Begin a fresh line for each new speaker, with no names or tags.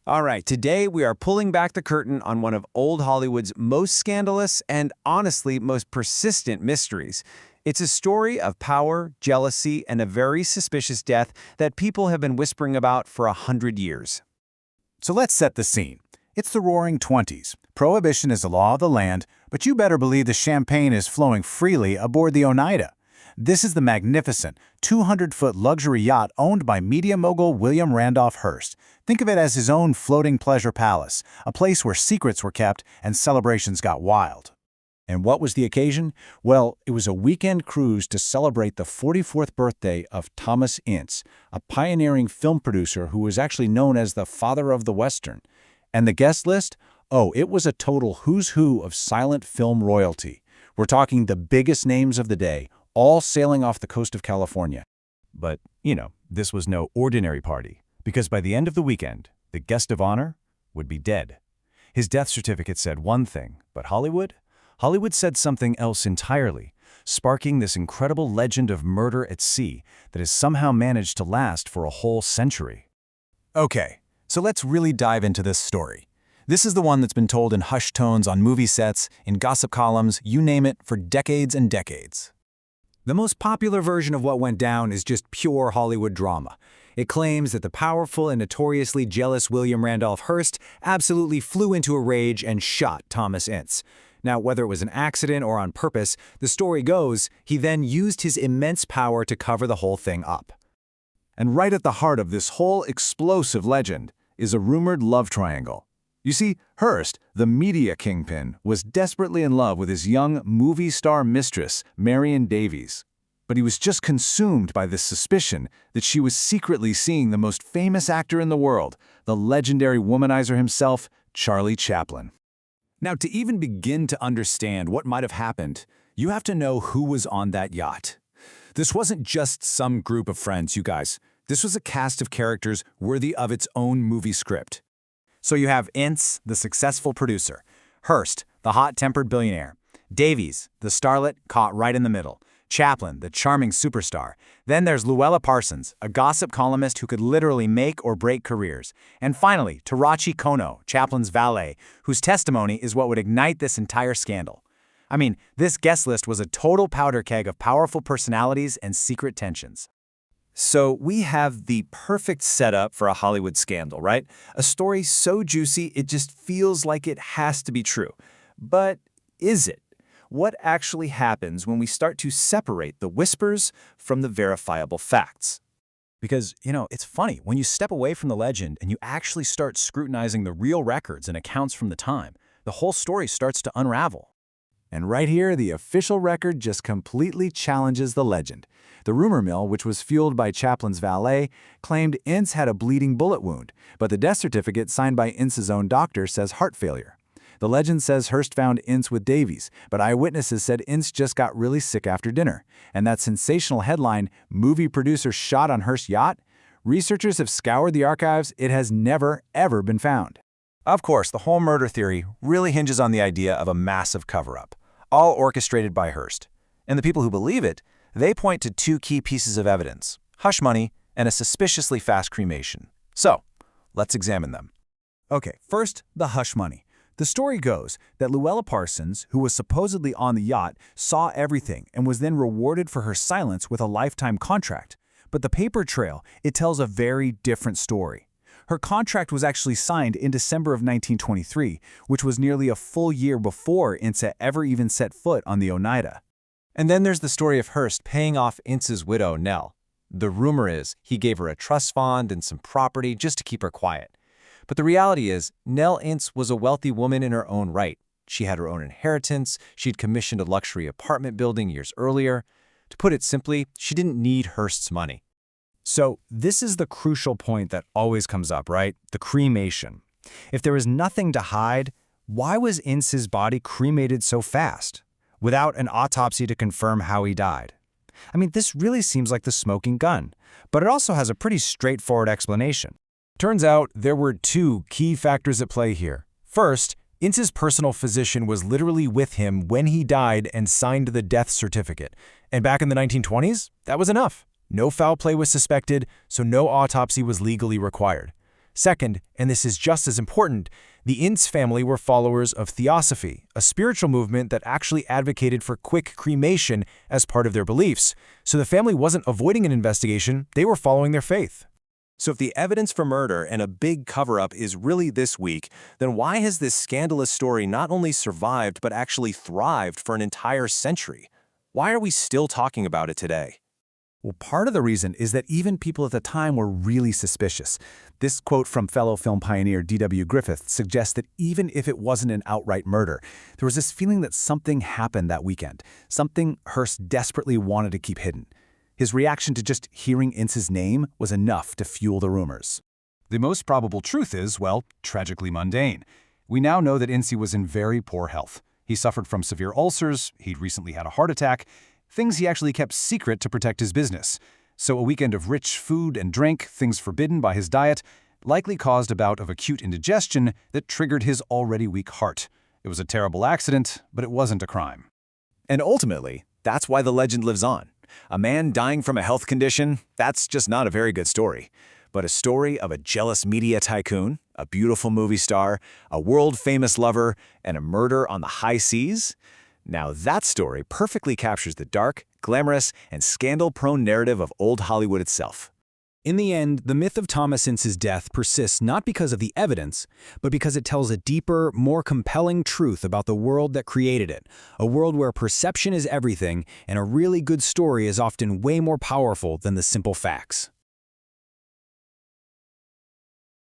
All right, today we are pulling back the curtain on one of old Hollywood's most scandalous and honestly most persistent mysteries. It's a story of power, jealousy, and a very suspicious death that people have been whispering about for 100 years.
So let's set the scene. It's the Roaring '20s. Prohibition is the law of the land, but you better believe the champagne is flowing freely aboard the Oneida. This is the magnificent 200-foot luxury yacht owned by media mogul William Randolph Hearst. Think of it as his own floating pleasure palace, a place where secrets were kept and celebrations got wild. And what was the occasion? Well, it was a weekend cruise to celebrate the 44th birthday of Thomas Ince, a pioneering film producer who was actually known as the father of the Western. And the guest list? Oh, it was a total who's who of silent film royalty. We're talking the biggest names of the day, all sailing off the coast of California. But, this was no ordinary party, because by the end of the weekend, the guest of honor would be dead. His death certificate said one thing, but Hollywood said something else entirely, sparking this incredible legend of murder at sea that has somehow managed to last for a whole century. Okay, so let's really dive into this story. This is the one that's been told in hushed tones on movie sets, in gossip columns, you name it, for decades and decades. The most popular version of what went down is just pure Hollywood drama. It claims that the powerful and notoriously jealous William Randolph Hearst absolutely flew into a rage and shot Thomas Ince. Now, whether it was an accident or on purpose, the story goes he then used his immense power to cover the whole thing up. And right at the heart of this whole explosive legend is a rumored love triangle. You see, Hearst, the media kingpin, was desperately in love with his young movie star mistress, Marion Davies. But he was just consumed by this suspicion that she was secretly seeing the most famous actor in the world, the legendary womanizer himself, Charlie Chaplin. Now, to even begin to understand what might have happened, you have to know who was on that yacht. This wasn't just some group of friends, you guys. This was a cast of characters worthy of its own movie script. So you have Ince, the successful producer, Hearst, the hot-tempered billionaire, Davies, the starlet caught right in the middle, Chaplin, the charming superstar. Then there's Luella Parsons, a gossip columnist who could literally make or break careers. And finally, Taraji Kono, Chaplin's valet, whose testimony is what would ignite this entire scandal. I mean, this guest list was a total powder keg of powerful personalities and secret tensions. So we have the perfect setup for a Hollywood scandal, right? A story so juicy it just feels like it has to be true. But is it? What actually happens when we start to separate the whispers from the verifiable facts? Because, it's funny, when you step away from the legend and you actually start scrutinizing the real records and accounts from the time, the whole story starts to unravel. And right here, the official record just completely challenges the legend. The rumor mill, which was fueled by Chaplin's valet, claimed Ince had a bleeding bullet wound, but the death certificate signed by Ince's own doctor says heart failure. The legend says Hearst found Ince with Davies, but eyewitnesses said Ince just got really sick after dinner. And that sensational headline, "Movie producer shot on Hearst yacht?" Researchers have scoured the archives. It has never, ever been found. Of course, the whole murder theory really hinges on the idea of a massive cover-up, all orchestrated by Hearst. And the people who believe it, they point to two key pieces of evidence: hush money and a suspiciously fast cremation. So, let's examine them. Okay, first, the hush money. The story goes that Luella Parsons, who was supposedly on the yacht, saw everything and was then rewarded for her silence with a lifetime contract. But the paper trail, it tells a very different story. Her contract was actually signed in December of 1923, which was nearly a full year before Ince ever even set foot on the Oneida. And then there's the story of Hearst paying off Ince's widow, Nell. The rumor is he gave her a trust fund and some property just to keep her quiet. But the reality is, Nell Ince was a wealthy woman in her own right. She had her own inheritance, she'd commissioned a luxury apartment building years earlier. To put it simply, she didn't need Hearst's money. So this is the crucial point that always comes up, right? The cremation. If there was nothing to hide, why was Ince's body cremated so fast, without an autopsy to confirm how he died? I mean, this really seems like the smoking gun, but it also has a pretty straightforward explanation. Turns out there were two key factors at play here. First, Ince's personal physician was literally with him when he died and signed the death certificate. And back in the 1920s, that was enough. No foul play was suspected, so no autopsy was legally required.
Second, and this is just as important, the Ince family were followers of theosophy, a spiritual movement that actually advocated for quick cremation as part of their beliefs. So the family wasn't avoiding an investigation, they were following their faith.
So if the evidence for murder and a big cover-up is really this weak, then why has this scandalous story not only survived but actually thrived for an entire century? Why are we still talking about it today?
Well, part of the reason is that even people at the time were really suspicious. This quote from fellow film pioneer D.W. Griffith suggests that even if it wasn't an outright murder, there was this feeling that something happened that weekend, something Hearst desperately wanted to keep hidden. His reaction to just hearing Ince's name was enough to fuel the rumors.
The most probable truth is, well, tragically mundane. We now know that Ince was in very poor health. He suffered from severe ulcers, he'd recently had a heart attack, things he actually kept secret to protect his business. So a weekend of rich food and drink, things forbidden by his diet, likely caused a bout of acute indigestion that triggered his already weak heart. It was a terrible accident, but it wasn't a crime.
And ultimately, that's why the legend lives on. A man dying from a health condition, that's just not a very good story. But a story of a jealous media tycoon, a beautiful movie star, a world-famous lover, and a murder on the high seas? Now that story perfectly captures the dark, glamorous, and scandal-prone narrative of old Hollywood itself.
In the end, the myth of Thomas Ince's death persists not because of the evidence, but because it tells a deeper, more compelling truth about the world that created it, a world where perception is everything, and a really good story is often way more powerful than the simple facts.